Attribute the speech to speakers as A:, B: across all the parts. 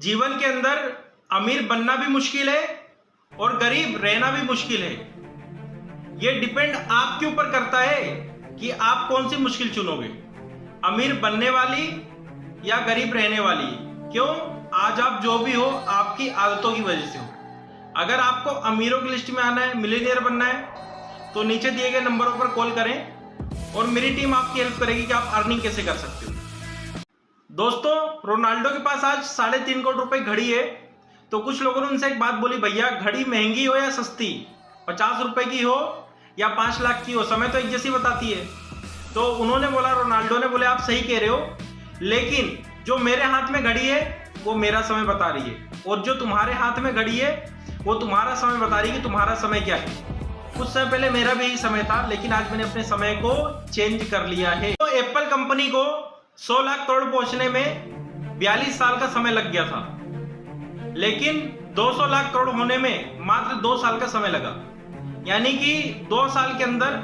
A: जीवन के अंदर अमीर बनना भी मुश्किल है और गरीब रहना भी मुश्किल है। यह डिपेंड आपके ऊपर करता है कि आप कौन सी मुश्किल चुनोगे, अमीर बनने वाली या गरीब रहने वाली। क्यों? आज आप जो भी हो आपकी आदतों की वजह से हो। अगर आपको अमीरों की लिस्ट में आना है, मिलियनियर बनना है, तो नीचे दिए गए नंबरों पर कॉल करें और मेरी टीम आपकी हेल्प करेगी कि आप अर्निंग कैसे कर सकते हो। दोस्तों, रोनाल्डो के पास आज 3.5 करोड़ रुपए घड़ी है। तो कुछ लोगों ने उनसे एक बात बोली, भैया घड़ी महंगी हो या सस्ती, 50 रुपए की हो या 5 लाख की हो, समय तो एक जैसी बताती है। तो उन्होंने बोला, रोनाल्डो ने बोले, आप सही कह रहे हो, लेकिन जो मेरे हाथ में घड़ी है वो मेरा समय बता रही है, और जो तुम्हारे हाथ में घड़ी है वो तुम्हारा समय बता रही है कि तुम्हारा समय क्या है। कुछ समय पहले मेरा भी यही समय था, लेकिन आज मैंने अपने समय को चेंज कर लिया है। तो एप्पल कंपनी को 100 लाख करोड़ पहुंचने में 42 साल का समय लग गया था, लेकिन 200 लाख करोड़ होने में मात्र 2 साल का समय लगा। यानी कि 2 साल के अंदर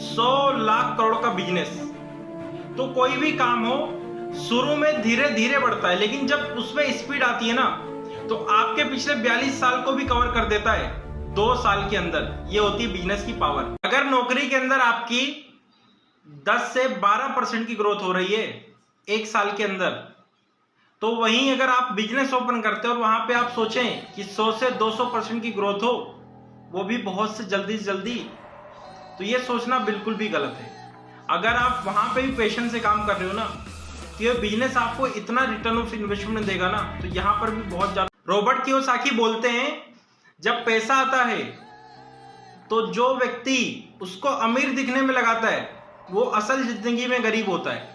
A: 100 लाख करोड़ का बिजनेस। तो कोई भी काम हो शुरू में धीरे धीरे बढ़ता है, लेकिन जब उसमें स्पीड आती है ना, तो आपके पिछले 42 साल को भी कवर कर देता है 2 साल के अंदर। ये होती है बिजनेस की पावर। अगर नौकरी के अंदर आपकी 10 से 12% की ग्रोथ हो रही है 1 साल के अंदर, तो वहीं अगर आप बिजनेस ओपन करते हो और वहां पे आप सोचें कि 100 से 200% की ग्रोथ हो, वो भी बहुत से जल्दी, तो ये सोचना बिल्कुल भी गलत है। अगर आप वहां पे भी पेशेंस से काम कर रहे हो ना, तो ये बिजनेस आपको इतना रिटर्न ऑफ इन्वेस्टमेंट देगा ना, तो यहां पर भी बहुत ज्यादा। रॉबर्ट कियोसाकी बोलते हैं, जब पैसा आता है तो जो व्यक्ति उसको अमीर दिखने में लगाता है वो असल जिंदगी में गरीब होता है,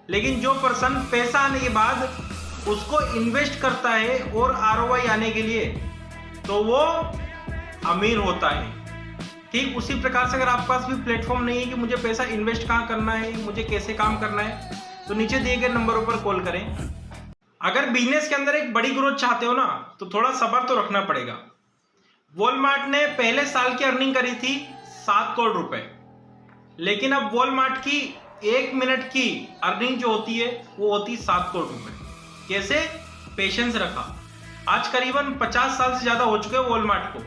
A: लेकिन जो पर्सन पैसा आने के बाद उसको इन्वेस्ट करता है और आरओआई आने के लिए, तो वो अमीर होता है। ठीक उसी प्रकार से अगर आपके पास भी प्लेटफॉर्म नहीं है कि मुझे पैसा इन्वेस्ट कहाँ करना है, मुझे कैसे काम करना है, तो नीचे दिए गए नंबरों पर कॉल करें। अगर बिजनेस के अंदर एक बड़ी ग्रोथ चाहते हो ना, तो थोड़ा सब्र तो रखना पड़ेगा। वॉलमार्ट ने पहले साल की अर्निंग करी थी 7 करोड़ रुपए, लेकिन अब वॉलमार्ट की 1 मिनट की अर्निंग जो होती है वो होती 7 करोड़ रुपए। कैसे? पेशेंस रखा। आज करीबन 50 साल से ज्यादा हो चुके हैं वॉलमार्ट को,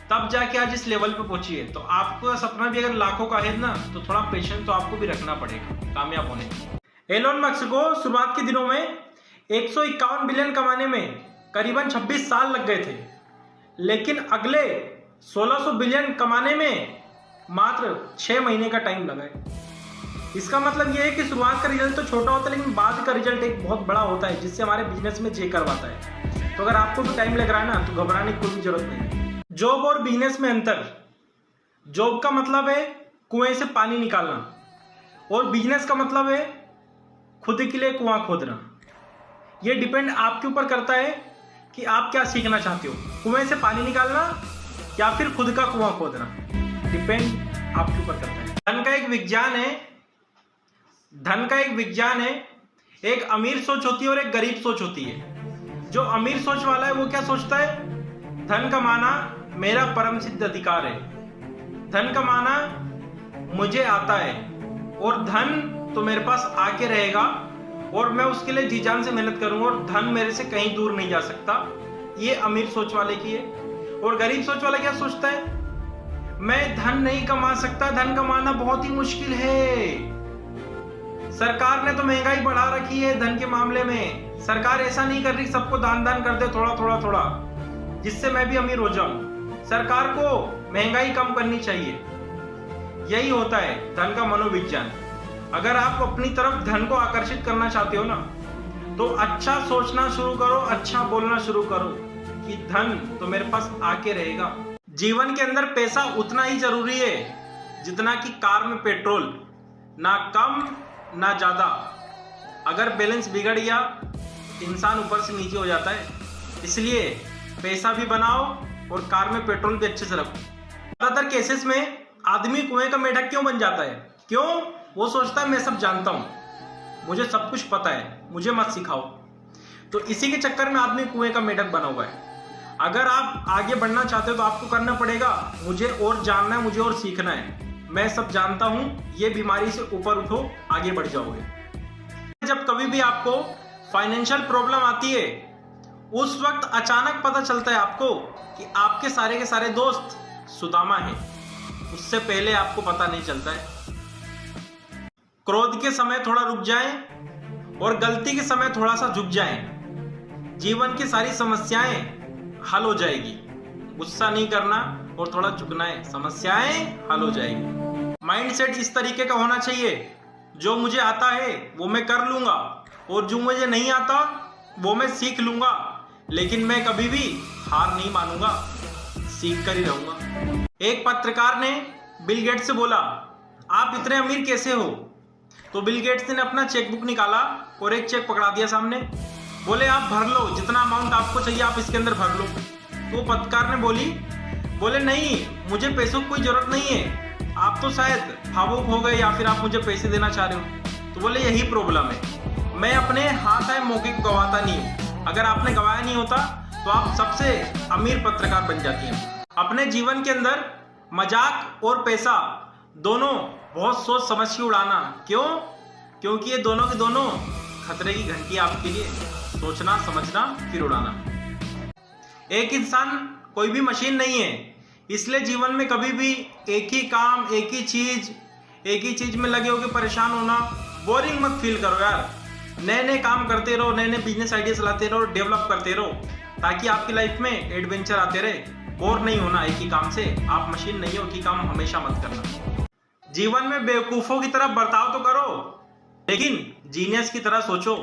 A: तब जाके आज इस लेवल पे पहुंची है। तो आपका सपना भी अगर लाखों का है ना, तो थोड़ा पेशेंस तो आपको भी रखना पड़ेगा कामयाब होने के लिए। एलोन मस्क को शुरुआत के दिनों में 151 बिलियन कमाने में करीबन 26 साल लग गए थे, लेकिन अगले 1600 बिलियन कमाने में मात्र 6 महीने का टाइम लगा है। इसका मतलब यह है कि शुरुआत का रिजल्ट तो छोटा होता है, लेकिन बाद का रिजल्ट एक बहुत बड़ा होता है, जिससे हमारे बिजनेस में जे करवाता है। तो अगर आपको भी टाइम लग रहा है ना, तो घबराने की कोई जरूरत नहीं। जॉब और बिजनेस में अंतर। जॉब का मतलब है कुएं से पानी निकालना, और बिजनेस का मतलब है खुद के लिए कुआं खोदना। यह डिपेंड आपके ऊपर करता है कि आप क्या सीखना चाहते हो, कुएं से पानी निकालना या फिर खुद का कुआं खोदना। डिपेंड आपके ऊपर करता है। धन का एक विज्ञान है। एक अमीर सोच होती है और एक गरीब सोच होती है। जो अमीर सोच वाला है वो क्या सोचता है? धन कमाना मेरा परम सिद्ध अधिकार है, धन कमाना मुझे आता है, और धन तो मेरे पास आके रहेगा और मैं उसके लिए जी जान से मेहनत करूंगा, और धन मेरे से कहीं दूर नहीं जा सकता। ये अमीर सोच वाले की है। और गरीब सोच वाला क्या सोचता है? मैं धन नहीं कमा सकता, धन कमाना बहुत ही मुश्किल है। सरकार ने तो महंगाई बढ़ा रखी है धन के मामले में। सरकार ऐसा नहीं कर रही सबको दान कर दे थोड़ा, जिससे मैं भी अमीर हो जाऊं। सरकार को महंगाई कम करनी चाहिए। यही होता है धन का मनोविज्ञान। अगर आप अपनी तरफ धन को आकर्षित करना चाहते हो ना, तो अच्छा सोचना शुरू करो, अच्छा बोलना शुरू करो कि धन तो मेरे पास आके रहेगा। जीवन के अंदर पैसा उतना ही जरूरी है जितना कि कार में पेट्रोल, ना कम ना ज्यादा। अगर बैलेंस बिगड़ गया, इंसान ऊपर से नीचे हो जाता है। इसलिए पैसा भी बनाओ और कार में पेट्रोल भी अच्छे से रखो। ज्यादातर केसेस में आदमी कुएं का मेढक क्यों बन जाता है? क्यों? वो सोचता है मैं सब जानता हूं, मुझे सब कुछ पता है, मुझे मत सिखाओ। तो इसी के चक्कर में आदमी कुएं का मेढक बना हुआ है। अगर आप आगे बढ़ना चाहते हो तो आपको करना पड़ेगा, मुझे और जानना है, मुझे और सीखना है, मैं सब जानता हूं। ये बीमारी से ऊपर उठो, आगे बढ़ जाओगे। जब कभी भी आपको फाइनेंशियल प्रॉब्लम आती है उस वक्त अचानक पता चलता है आपको कि आपके सारे के सारे दोस्त सुदामा हैं। उससे पहले आपको पता नहीं चलता है। क्रोध के समय थोड़ा रुक जाएं और गलती के समय थोड़ा सा झुक जाएं। जीवन की सारी समस्याएं हल हो जाएगी। गुस्सा नहीं करना और थोड़ा झुकना है, समस्याएं हल हो जाएगी। माइंडसेट इस तरीके का होना चाहिए, जो मुझे आता है वो मैं कर लूंगा और जो मुझे नहीं आता वो मैं सीख लूंगा, लेकिन मैं कभी भी हार नहीं मानूंगा, सीख कर ही रहूंगा। एक पत्रकार ने बिल गेट्स से बोला, आप इतने अमीर कैसे हो? तो बिल गेट्स ने अपना चेकबुक निकाला और एक चेक पकड़ा दिया सामने। बोले आप भर लो, जितना अमाउंट आपको चाहिए आप इसके अंदर भर लो। तो पत्रकार ने बोले नहीं, मुझे पैसों की कोई जरूरत नहीं है, आप तो शायद भावुक हो गए या फिर आप मुझे पैसे देना चाह रहे हो। तो बोले यही प्रॉब्लम है, मैं अपने हाथ आए मौके को गवाता नहीं हूँ। अगर आपने गवाया नहीं होता तो आप सबसे अमीर पत्रकार बन जाती हैं। अपने जीवन के अंदर मजाक और पैसा दोनों बहुत सोच समझ के उड़ाना। क्यों? क्योंकि ये दोनों के दोनों खतरे की घंटी आपके लिए। सोचना, समझना, फिर उड़ाना। एक इंसान कोई भी मशीन नहीं है, इसलिए जीवन में कभी भी एक ही काम, एक ही चीज में लगे होकर परेशान होना, बोरिंग मत फील करो यार। नए नए काम करते रहो, नए नए बिजनेस आइडिया चलाते रहो, डेवलप करते रहो, ताकि आपकी लाइफ में एडवेंचर आते रहे। बोर नहीं होना एक ही काम से। आप मशीन नहीं हो, एक ही काम हमेशा मत करना। जीवन में बेवकूफों की तरह बर्ताव तो करो, लेकिन जीनियस की तरह सोचो।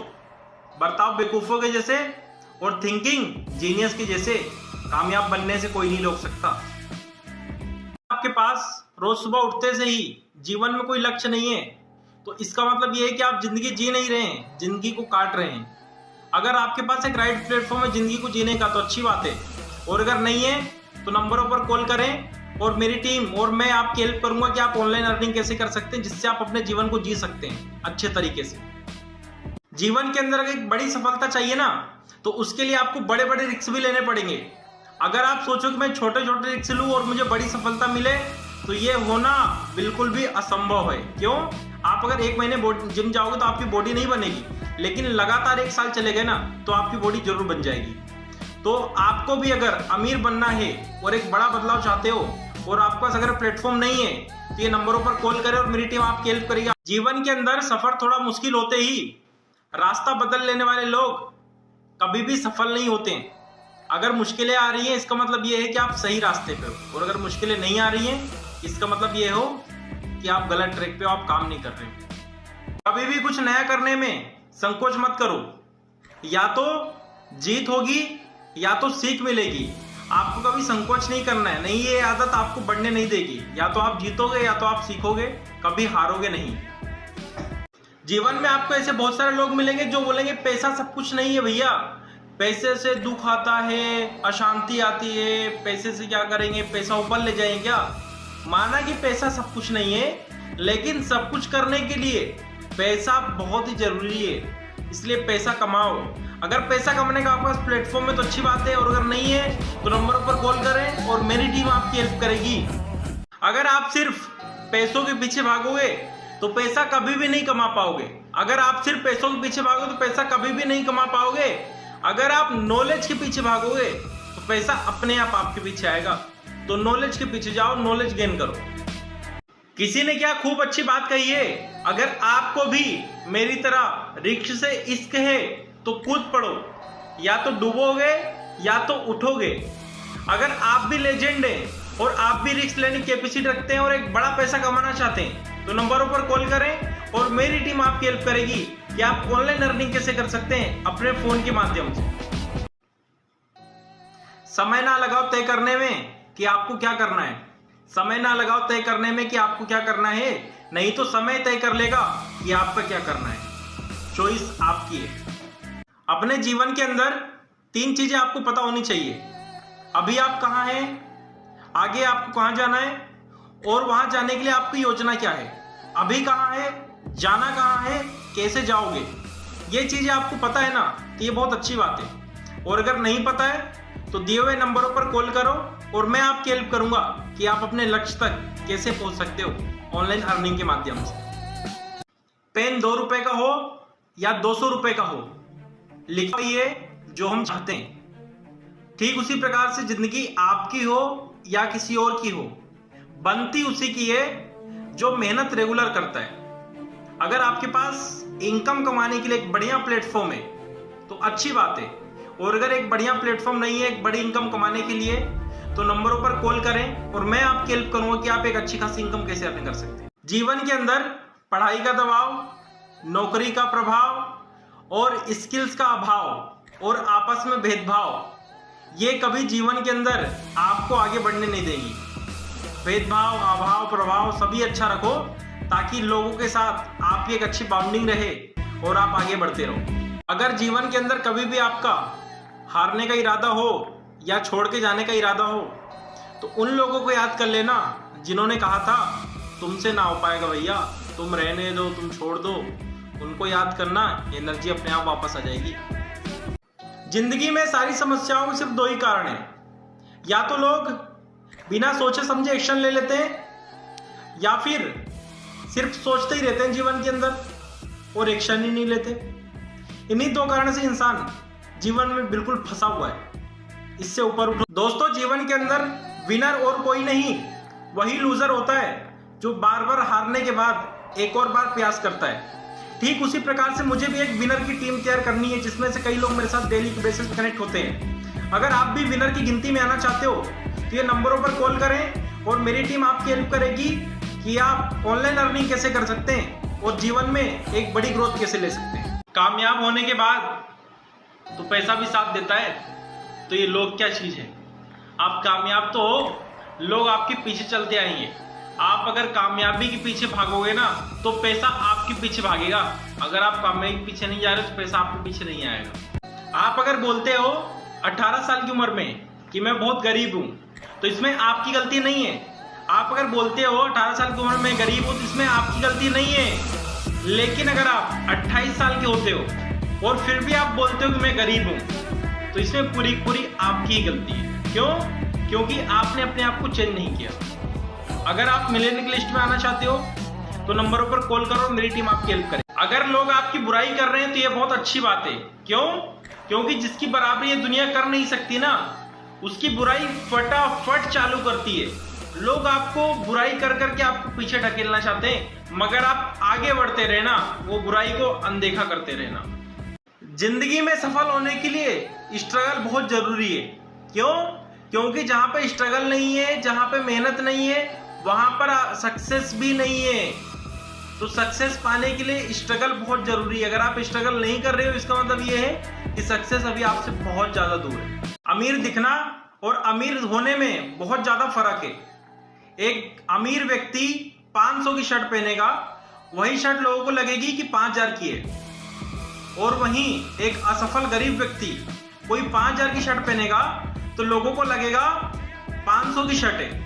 A: बर्ताव बेवकूफों के जैसे और थिंकिंग जीनियस के जैसे कामयाब बनने से कोई नहीं रोक सकता। आपके पास रोज सुबह उठते से ही जीवन में कोई लक्ष्य नहीं है, तो इसका मतलब ये है कि आप जिंदगी जी नहीं रहे हैं, जिंदगी को काट रहे हैं। अगर आपके पास एक राइट प्लेटफॉर्म है जिंदगी को जीने का तो अच्छी बात है, और अगर नहीं है तो नंबरों पर कॉल करें और मेरी टीम और मैं आपकी हेल्प करूंगा कि आप ऑनलाइन अर्निंग कैसे कर सकते हैं, जिससे आप अपने जीवन को जी सकते हैं अच्छे तरीके से। जीवन के अंदर एक बड़ी सफलता चाहिए ना, तो उसके लिए आपको बड़े बड़े रिस्क भी लेने पड़ेंगे। अगर आप सोचो कि मैं छोटे छोटे रिस्क लूं और मुझे बड़ी सफलता मिले, तो ये होना बिल्कुल भी असंभव है। क्यों? आप अगर 1 महीने जिम जाओगे तो आपकी बॉडी नहीं बनेगी, लेकिन लगातार 1 साल चले गए ना तो आपकी बॉडी जरूर बन जाएगी। तो आपको भी अगर अमीर बनना है और एक बड़ा बदलाव चाहते हो और आपके पास अगर प्लेटफॉर्म नहीं है, तो ये नंबरों पर कॉल करें और मेरी टीम आपकी हेल्प करेगी। जीवन के अंदर सफर थोड़ा मुश्किल होते ही रास्ता बदल लेने वाले लोग कभी भी सफल नहीं होते। अगर मुश्किलें आ रही हैं इसका मतलब ये है कि आप सही रास्ते पे हो, और अगर मुश्किलें नहीं आ रही हैं इसका मतलब ये हो कि आप गलत ट्रैक पे हो, आप काम नहीं कर रहे हो। कभी भी कुछ नया करने में संकोच मत करो। या तो जीत होगी या तो सीख मिलेगी। आपको कभी संकोच नहीं करना है। नहीं, ये आदत आपको बढ़ने नहीं देगी। या तो आप जीतोगे या तो आप सीखोगे, कभी हारोगे नहीं। जीवन में आपको ऐसे बहुत सारे लोग मिलेंगे जो बोलेंगे पैसा सब कुछ नहीं है भैया, पैसे से दुख आता है, अशांति आती है, पैसे से क्या करेंगे, पैसा ऊपर ले जाएंगे क्या? माना कि पैसा सब कुछ नहीं है, लेकिन सब कुछ करने के लिए पैसा बहुत ही जरूरी है। इसलिए पैसा कमाओ। अगर पैसा कमाने का आपके पास प्लेटफॉर्म है तो अच्छी बात है, और अगर नहीं है तो नंबरों पर कॉल करें और मेरी टीम आपकी हेल्प करेगी। अगर आप सिर्फ पैसों के पीछे भागोगे तो पैसा कभी भी नहीं कमा पाओगे। अगर आप सिर्फ पैसों के पीछे भागोगे तो पैसा कभी भी नहीं कमा पाओगे। अगर आप नॉलेज के पीछे भागोगे तो पैसा अपने आप आपके पीछे आएगा। तो नॉलेज के पीछे जाओ, नॉलेज गेन करो। किसी ने क्या खूब अच्छी बात कही है, अगर आपको भी मेरी तरह रिस्क से इश्क है तो कूद पड़ो, या तो डूबोगे या तो उठोगे। अगर आप भी लेजेंड हैं और आप भी रिस्क लेने की कैपेसिटी रखते हैं और एक बड़ा पैसा कमाना चाहते हैं, तो नंबरों पर कॉल करें और मेरी टीम आपकी हेल्प करेगी कि आप ऑनलाइन अर्निंग कैसे कर सकते हैं अपने फोन के माध्यम से। समय ना लगाओ तय करने में कि आपको क्या करना है। समय ना लगाओ तय करने में कि आपको क्या करना है, नहीं तो समय तय कर लेगा कि आपका क्या करना है। चॉइस आपकी है। अपने जीवन के अंदर 3 चीजें आपको पता होनी चाहिए। अभी आप कहाँ हैं, आगे आपको कहाँ जाना है, और वहां जाने के लिए आपकी योजना क्या है। अभी कहाँ है, जाना कहाँ है, कैसे जाओगे। ये चीजें आपको पता है ना, तो ये बहुत अच्छी बात है। और अगर नहीं पता है तो दिए हुए नंबरों पर कॉल करो और मैं आपकी हेल्प करूंगा कि आप अपने लक्ष्य तक कैसे पहुंच सकते हो ऑनलाइन अर्निंग के माध्यम से। पेन 2 रुपए का हो या 200 रुपए का हो, लिखा ये जो हम चाहते हैं। ठीक उसी प्रकार से जिंदगी आपकी हो या किसी और की हो, बनती उसी की है जो मेहनत रेगुलर करता है। अगर आपके पास इनकम कमाने के लिए एक बढ़िया प्लेटफॉर्म है तो अच्छी बात है, और अगर एक बढ़िया प्लेटफॉर्म नहीं है एक बड़ी इनकम कमाने के लिए, तो नंबरों पर कॉल करें और मैं आपकी हेल्प करूंगा कि आप एक अच्छी खासी इनकम कैसे अर्न कर सकते हैं। जीवन के अंदर पढ़ाई का दबाव, नौकरी का प्रभाव और स्किल्स का अभाव और आपस में भेदभाव, ये कभी जीवन के अंदर आपको आगे बढ़ने नहीं देंगी। भेदभाव, अभाव, प्रभाव सभी अच्छा रखो ताकि लोगों के साथ आपकी एक अच्छी बाउंडिंग रहे और आप आगे बढ़ते रहो। अगर जीवन के अंदर कभी भी आपका हारने का इरादा हो या छोड़ के जाने का इरादा हो, तो उन लोगों को याद कर लेना जिन्होंने कहा था तुमसे ना हो पाएगा भैया, तुम रहने दो, तुम छोड़ दो। उनको याद करना, एनर्जी अपने आप वापस आ जाएगी। जिंदगी में सारी समस्याओं के सिर्फ दो ही कारण हैं, या तो लोग बिना सोचे समझे एक्शन ले लेते हैं या फिर सिर्फ सोचते ही रहते हैं जीवन के अंदर और एक्शन ही नहीं लेते। इन्हीं दो कारण से इंसान जीवन में बिल्कुल फंसा हुआ है। इससे ऊपर उठो दोस्तों। जीवन के अंदर विनर और कोई नहीं, वही लूजर होता है जो बार बार हारने के बाद एक और बार प्रयास करता है। ठीक उसी प्रकार से मुझे भी एक विनर की टीम तैयार करनी है जिसमें से कई लोग मेरे साथ डेली बेसिस पे कनेक्ट होते हैं। अगर आप भी विनर की गिनती में आना चाहते हो तो ये नंबरों पर कॉल करें और मेरी टीम आपकी हेल्प करेगी कि आप ऑनलाइन अर्निंग कैसे कर सकते हैं और जीवन में एक बड़ी ग्रोथ कैसे ले सकते हैं। कामयाब होने के बाद तो पैसा भी साथ देता है, तो ये लोग क्या चीज है। आप कामयाब तो हो, लोग आपके पीछे चलते आएंगे। आप अगर कामयाबी के पीछे भागोगे ना तो पैसा आपके पीछे भागेगा। अगर आप कामयाबी के पीछे नहीं जा रहे तो पैसा आपके पीछे नहीं आएगा। आप अगर बोलते हो 18 साल की उम्र में कि मैं बहुत गरीब हूं, तो इसमें आपकी गलती नहीं है। आप अगर बोलते हो 18 साल की उम्र में गरीब हूं, तो इसमें आपकी गलती नहीं है। लेकिन अगर आप 28 साल के होते हो और फिर भी आप बोलते हो कि मैं गरीब हूं, तो इसमें पूरी पूरी आपकी गलती है। क्यों? क्योंकि आपने अपने आप को चेंज नहीं किया। अगर आप मिलेनियल लिस्ट में आना चाहते हो तो नंबरों पर कॉल करो, मेरी टीम आपकी हेल्प करे। अगर लोग आपकी बुराई कर रहे हैं तो ये बहुत अच्छी बात है। क्यों? क्योंकि जिसकी बराबरी ये दुनिया कर नहीं सकती ना, उसकी बुराई फटाफट चालू करती है। लोग आपको बुराई कर करके आपको पीछे ढकेलना चाहते हैं, मगर आप आगे बढ़ते रहना, वो बुराई को अनदेखा करते रहना। जिंदगी में सफल होने के लिए स्ट्रगल बहुत जरूरी है। क्यों? क्योंकि जहां पे स्ट्रगल नहीं है, जहां पे मेहनत नहीं है, वहां पर सक्सेस भी नहीं है। तो सक्सेस पाने के लिए स्ट्रगल बहुत जरूरी है। अगर आप स्ट्रगल नहीं कर रहे हो, इसका मतलब ये है कि सक्सेस अभी आपसे बहुत ज्यादा दूर है। अमीर दिखना और अमीर होने में बहुत ज्यादा फर्क है। एक अमीर व्यक्ति 500 की शर्ट पहनेगा, वही शर्ट लोगों को लगेगी कि 5000 की है, और वहीं एक असफल गरीब व्यक्ति कोई 5000 की शर्ट पहनेगा तो लोगों को लगेगा 500 की शर्ट है।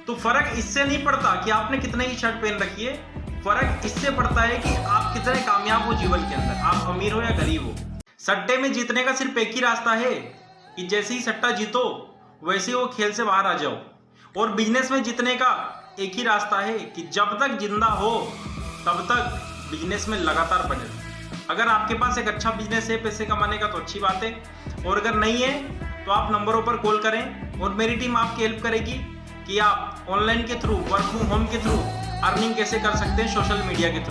A: तो फर्क इससे नहीं पड़ता कि आपने कितने की शर्ट पहन रखी है, फर्क इससे पड़ता है कि आप कितने कामयाब हो जीवन के अंदर, आप अमीर हो या गरीब हो। सट्टे में जीतने का सिर्फ एक ही रास्ता है कि जैसे ही सट्टा जीतो वैसे ही वो खेल से बाहर आ जाओ। और बिजनेस में जीतने का एक ही रास्ता है कि जब तक जिंदा हो तब तक बिजनेस में लगातार बने रहो। अगर आपके पास एक अच्छा बिजनेस है पैसे कमाने का तो अच्छी बात है, और अगर नहीं है तो आप नंबरों पर कॉल करें और मेरी टीम आपकी हेल्प करेगी कि आप ऑनलाइन के थ्रू, वर्क फ्रॉम होम के थ्रू अर्निंग कैसे कर सकते हैं सोशल मीडिया के थ्रू।